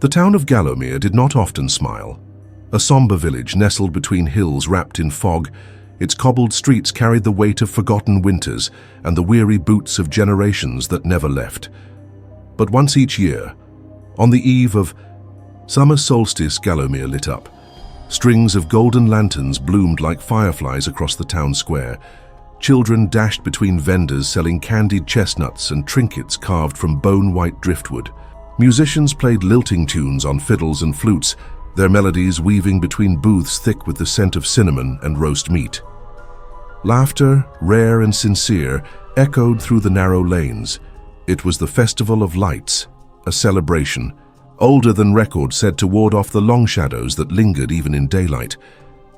The town of Gallowmere did not often smile. A somber village nestled between hills wrapped in fog, its cobbled streets carried the weight of forgotten winters and the weary boots of generations that never left. But once each year, on the eve of summer solstice, Gallowmere lit up. Strings of golden lanterns bloomed like fireflies across the town square. Children dashed between vendors selling candied chestnuts and trinkets carved from bone-white driftwood. Musicians played lilting tunes on fiddles and flutes, their melodies weaving between booths thick with the scent of cinnamon and roast meat. Laughter, rare and sincere, echoed through the narrow lanes. It was the Festival of Lights, a celebration, older than record, said to ward off the long shadows that lingered even in daylight.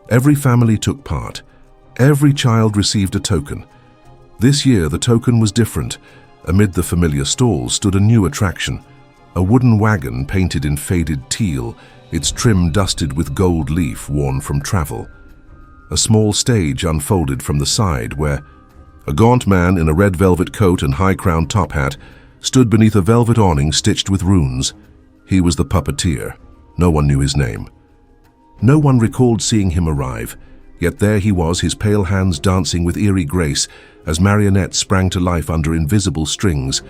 Every family took part. Every child received a token. This year the token was different. Amid the familiar stalls stood a new attraction, a wooden wagon painted in faded teal, its trim dusted with gold leaf worn from travel. A small stage unfolded from the side where a gaunt man in a red velvet coat and high-crowned top hat stood beneath a velvet awning stitched with runes. He was the Puppeteer. No one knew his name. No one recalled seeing him arrive, yet there he was, his pale hands dancing with eerie grace as marionettes sprang to life under invisible strings.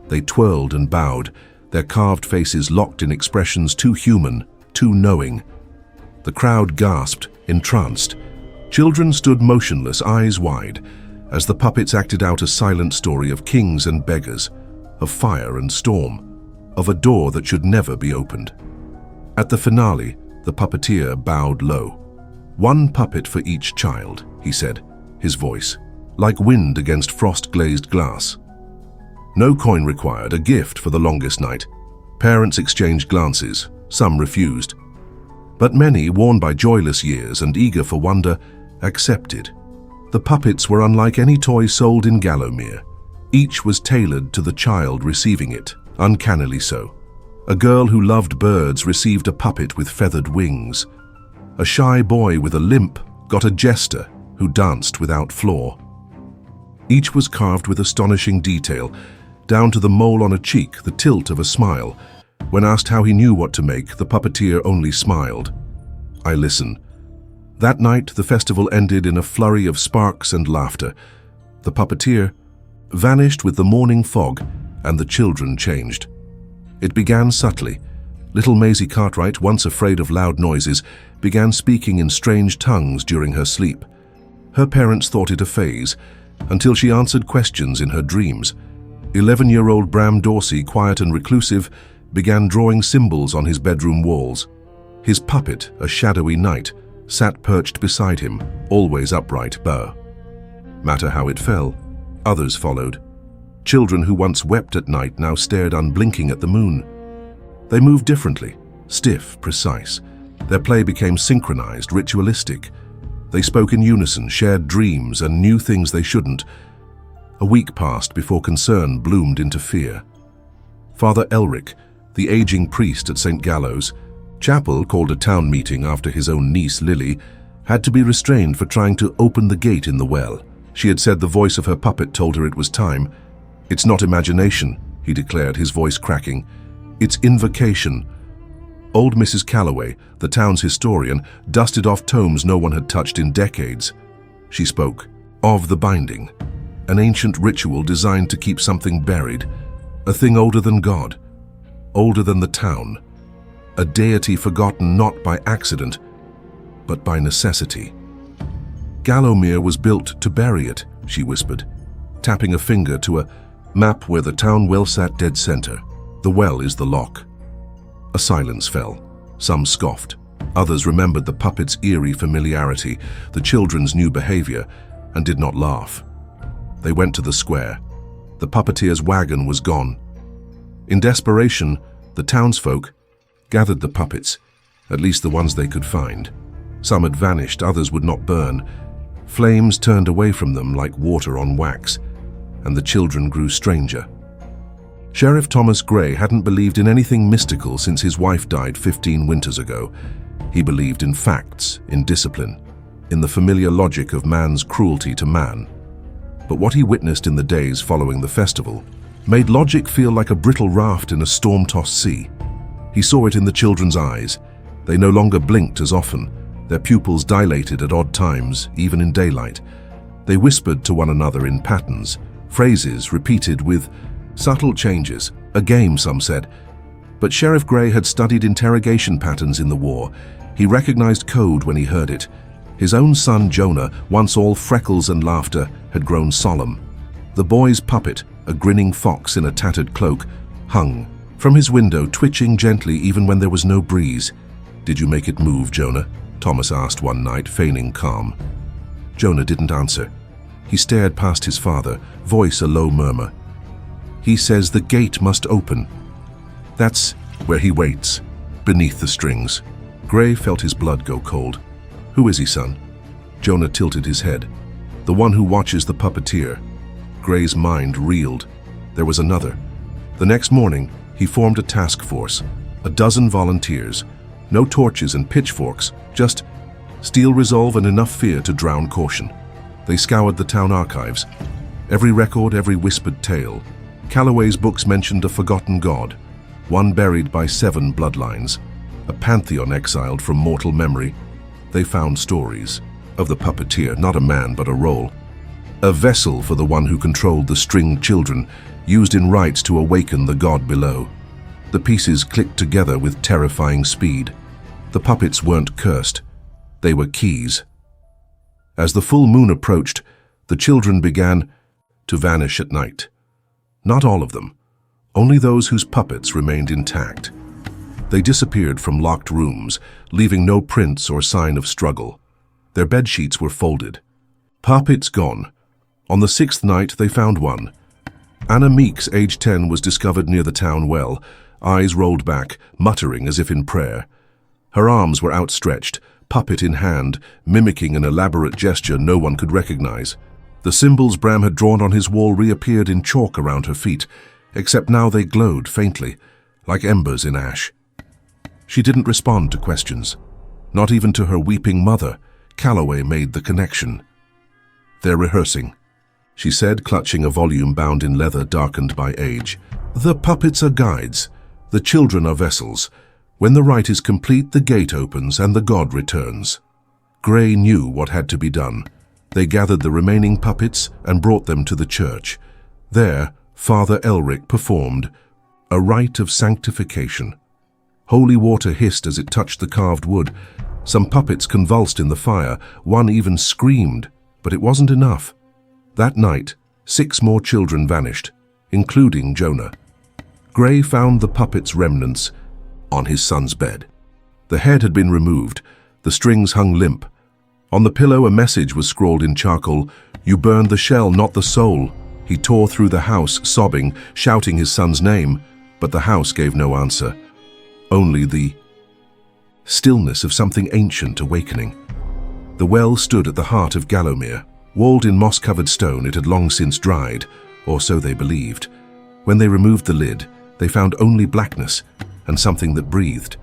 They twirled and bowed, their carved faces locked in expressions too human, too knowing. The crowd gasped, entranced. Children stood motionless, eyes wide, as the puppets acted out a silent story of kings and beggars, of fire and storm, of a door that should never be opened. At the finale, the Puppeteer bowed low. "One puppet for each child," he said, his voice like wind against frost-glazed glass. No coin required, a gift for the longest night. Parents exchanged glances, some refused. But many, worn by joyless years and eager for wonder, accepted. The puppets were unlike any toy sold in Gallowmere. Each was tailored to the child receiving it, uncannily so. A girl who loved birds received a puppet with feathered wings. A shy boy with a limp got a jester who danced without flaw. Each was carved with astonishing detail, down to the mole on a cheek, the tilt of a smile. When asked how he knew what to make, the Puppeteer only smiled. I listen. That night, the festival ended in a flurry of sparks and laughter. The Puppeteer vanished with the morning fog, and the children changed. It began subtly. Little Maisie Cartwright, once afraid of loud noises, began speaking in strange tongues during her sleep. Her parents thought it a phase, until she answered questions in her dreams. 11-year-old Bram Dorsey, quiet and reclusive, began drawing symbols on his bedroom walls. His puppet, a shadowy knight, sat perched beside him, always upright, matter how it fell. Others followed. Children who once wept at night now stared unblinking at the moon. They moved differently, stiff, precise. Their play became synchronized, ritualistic. They spoke in unison, shared dreams, and knew things they shouldn't. A week passed before concern bloomed into fear. Father Elric, the aging priest at St. Gallows' Chapel, called a town meeting after his own niece Lily, had to be restrained for trying to open the gate in the well. She had said the voice of her puppet told her it was time. "It's not imagination," he declared, his voice cracking. "It's invocation." Old Mrs. Calloway, the town's historian, dusted off tomes no one had touched in decades. She spoke of the binding, an ancient ritual designed to keep something buried, a thing older than God, older than the town, a deity forgotten not by accident, but by necessity. "Gallowmere was built to bury it," she whispered, tapping a finger to a map where the town well sat dead center. "The well is the lock." A silence fell. Some scoffed. Others remembered the puppet's eerie familiarity, the children's new behavior, and did not laugh. They went to the square. The Puppeteer's wagon was gone. In desperation, the townsfolk gathered the puppets, at least the ones they could find. Some had vanished, others would not burn. Flames turned away from them like water on wax, and the children grew stranger. Sheriff Thomas Gray hadn't believed in anything mystical since his wife died 15 winters ago. He believed in facts, in discipline, in the familiar logic of man's cruelty to man. But what he witnessed in the days following the festival made logic feel like a brittle raft in a storm-tossed sea. He saw it in the children's eyes. They no longer blinked as often. Their pupils dilated at odd times, even in daylight. They whispered to one another in patterns, phrases repeated with subtle changes. A game, some said. But Sheriff Gray had studied interrogation patterns in the war. He recognized code when he heard it. His own son, Jonah, once all freckles and laughter, had grown solemn. The boy's puppet, a grinning fox in a tattered cloak, hung from his window, twitching gently even when there was no breeze. "Did you make it move, Jonah?" Thomas asked one night, feigning calm. Jonah didn't answer. He stared past his father, voice a low murmur. "He says the gate must open." That's where he waits, beneath the strings. Gray felt his blood go cold. "Who is he, son?" Jonah tilted his head. "The one who watches the puppeteer." Gray's mind reeled. There was another. The next morning, he formed a task force. 12 volunteers. No torches and pitchforks, just steel resolve and enough fear to drown caution. They scoured the town archives. Every record, every whispered tale. Calloway's books mentioned a forgotten god, one buried by 7 bloodlines, a pantheon exiled from mortal memory. They found stories of the puppeteer, not a man but a role. A vessel for the one who controlled the stringed children, used in rites to awaken the god below. The pieces clicked together with terrifying speed. The puppets weren't cursed. They were keys. As the full moon approached, the children began to vanish at night. Not all of them, only those whose puppets remained intact. They disappeared from locked rooms, leaving no prints or sign of struggle. Their bedsheets were folded. Puppets gone. On the 6th night, they found one. Anna Meeks, age 10, was discovered near the town well, eyes rolled back, muttering as if in prayer. Her arms were outstretched, puppet in hand, mimicking an elaborate gesture no one could recognize. The symbols Bram had drawn on his wall reappeared in chalk around her feet, except now they glowed faintly, like embers in ash. She didn't respond to questions. Not even to her weeping mother. Calloway made the connection. "They're rehearsing," she said, clutching a volume bound in leather darkened by age. "The puppets are guides. The children are vessels. When the rite is complete, the gate opens and the god returns." Gray knew what had to be done. They gathered the remaining puppets and brought them to the church. There, Father Elric performed a rite of sanctification. Holy water hissed as it touched the carved wood. Some puppets convulsed in the fire. One even screamed, but it wasn't enough. That night, 6 more children vanished, including Jonah. Gray found the puppet's remnants on his son's bed. The head had been removed. The strings hung limp. On the pillow, a message was scrawled in charcoal. "You burned the shell, not the soul." He tore through the house, sobbing, shouting his son's name, but the house gave no answer. Only the stillness of something ancient awakening. The well stood at the heart of Gallowmere. Walled in moss-covered stone, it had long since dried, or so they believed. When they removed the lid, they found only blackness and something that breathed.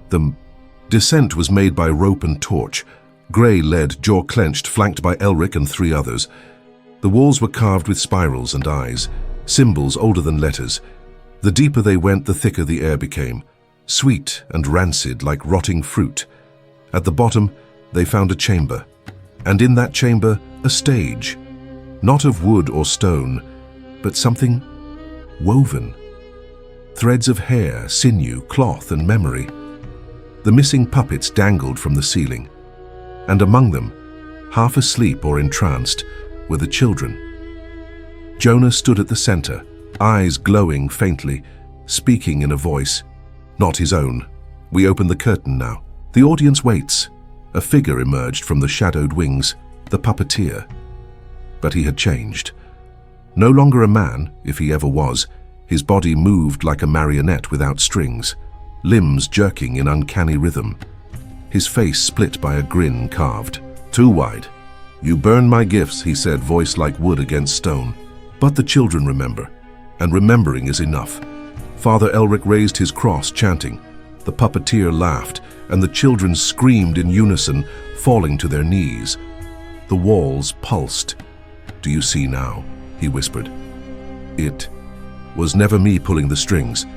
The descent was made by rope and torch. Gray led, jaw clenched, flanked by Elric and 3 others. The walls were carved with spirals and eyes, symbols older than letters. The deeper they went, the thicker the air became, sweet and rancid like rotting fruit. At the bottom, they found a chamber, and in that chamber, a stage, not of wood or stone, but something woven. Threads of hair, sinew, cloth, and memory. The missing puppets dangled from the ceiling, and among them, half asleep or entranced, were the children. Jonah stood at the center, eyes glowing faintly, speaking in a voice not his own. We open the curtain now. The audience waits. A figure emerged from the shadowed wings, the puppeteer. But he had changed. No longer a man, if he ever was. His body moved like a marionette without strings, limbs jerking in uncanny rhythm. His face split by a grin carved. "Too wide. You burn my gifts," he said, voice like wood against stone. But the children remember, and remembering is enough. Father Elric raised his cross, chanting. The puppeteer laughed, and the children screamed in unison, falling to their knees. The walls pulsed. "Do you see now?" he whispered. "It was never me pulling the strings.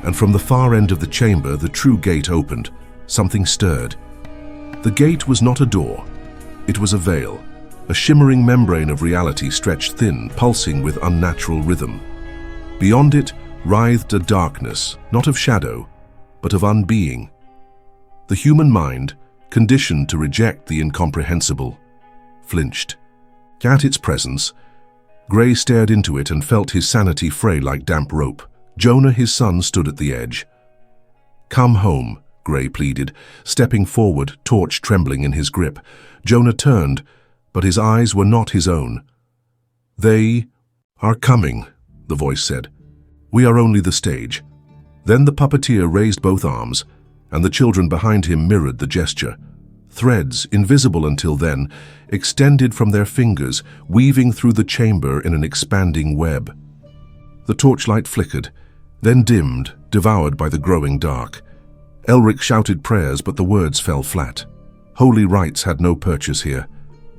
and from the far end of the chamber the true gate opened. Something stirred. The gate was not a door. It was a veil, a shimmering membrane of reality stretched thin, pulsing with unnatural rhythm. Beyond it writhed a darkness, not of shadow, but of unbeing. The human mind, conditioned to reject the incomprehensible, flinched. At its presence, Gray stared into it and felt his sanity fray like damp rope. Jonah, his son, stood at the edge. "Come home," Gray pleaded, stepping forward, torch trembling in his grip. Jonah turned, but his eyes were not his own. "They are coming," the voice said. "We are only the stage." Then the puppeteer raised both arms, and the children behind him mirrored the gesture. Threads, invisible until then, extended from their fingers, weaving through the chamber in an expanding web. The torchlight flickered, then dimmed, devoured by the growing dark. Elric shouted prayers, but the words fell flat. Holy rites had no purchase here,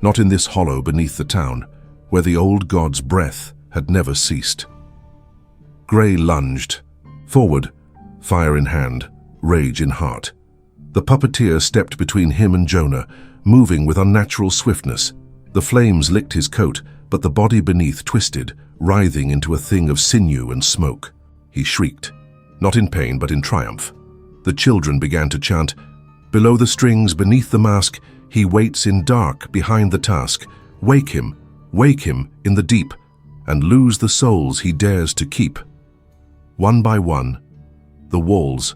not in this hollow beneath the town, where the old god's breath had never ceased. Gray lunged, forward, fire in hand, rage in heart. The puppeteer stepped between him and Jonah, moving with unnatural swiftness. The flames licked his coat, but the body beneath twisted, writhing into a thing of sinew and smoke. He shrieked, not in pain but in triumph. The children began to chant, "Below the strings, beneath the mask, he waits in dark behind the task. Wake him in the deep, and lose the souls he dares to keep." One by one, the walls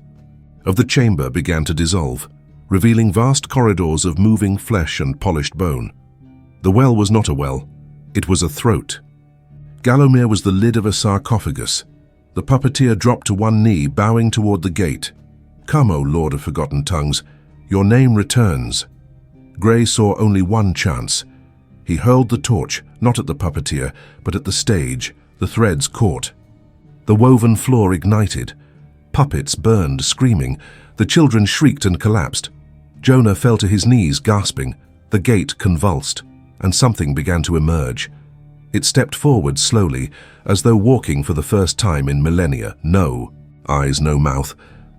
of the chamber began to dissolve, revealing vast corridors of moving flesh and polished bone. The well was not a well, it was a throat. Gallowmere was the lid of a sarcophagus. The puppeteer dropped to one knee, bowing toward the gate. "Come, O Lord of Forgotten Tongues, your name returns." Gray saw only one chance. He hurled the torch, not at the puppeteer, but at the stage. The threads caught. The woven floor ignited. Puppets burned, screaming. The children shrieked and collapsed. Jonah fell to his knees, gasping. The gate convulsed, and something began to emerge. It stepped forward slowly, as though walking for the first time in millennia. No eyes, no mouth,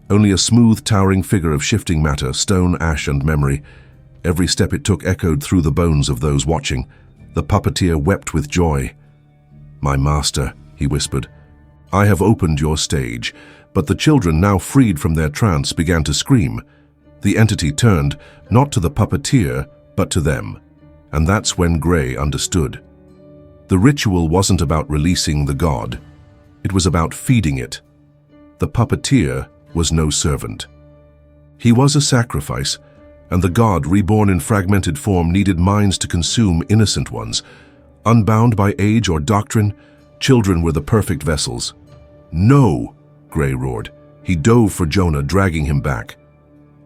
only a smooth, towering figure of shifting matter, stone, ash, and memory. Every step it took echoed through the bones of those watching. The puppeteer wept with joy. "My master," he whispered, "I have opened your stage." But the children, now freed from their trance, began to scream. The entity turned, not to the puppeteer, but to them. And that's when Gray understood. The ritual wasn't about releasing the god. It was about feeding it. The puppeteer was no servant. He was a sacrifice, and the god, reborn in fragmented form, needed minds to consume innocent ones. Unbound by age or doctrine, children were the perfect vessels. "No!" Gray roared. He dove for Jonah, dragging him back.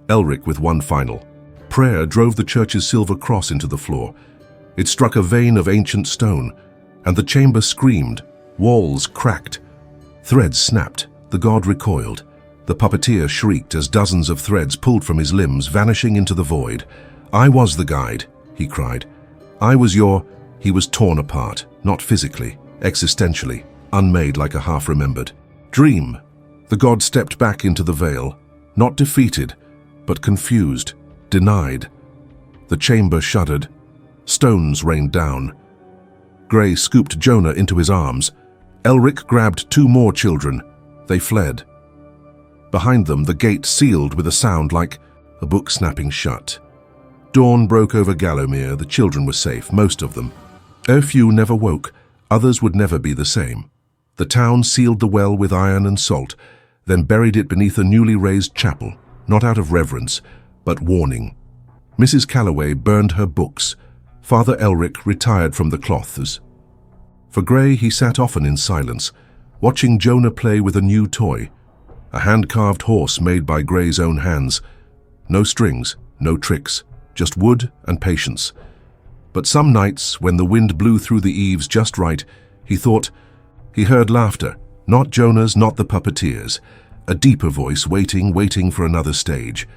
Elric, with one final prayer, drove the church's silver cross into the floor. It struck a vein of ancient stone, and the chamber screamed. Walls cracked. Threads snapped. The god recoiled. The puppeteer shrieked as dozens of threads pulled from his limbs, vanishing into the void. "I was the guide," he cried. "I was your—" He was torn apart, not physically, existentially, unmade like a half-remembered dream. The god stepped back into the veil, not defeated, but confused, denied. The chamber shuddered. Stones rained down. Gray scooped Jonah into his arms. Elric grabbed two more children. They fled. Behind them, the gate sealed with a sound like a book snapping shut. Dawn broke over Gallowmere. The children were safe, most of them. A few never woke. Others would never be the same. The town sealed the well with iron and salt, then buried it beneath a newly raised chapel, not out of reverence, but warning. Mrs. Calloway burned her books. Father Elric retired from the cloths. For Gray, he sat often in silence, watching Jonah play with a new toy, a hand-carved horse made by Gray's own hands. No strings, no tricks, just wood and patience. But some nights, when the wind blew through the eaves just right, he thought he heard laughter, not Jonah's, not the puppeteer's, a deeper voice waiting for another stage.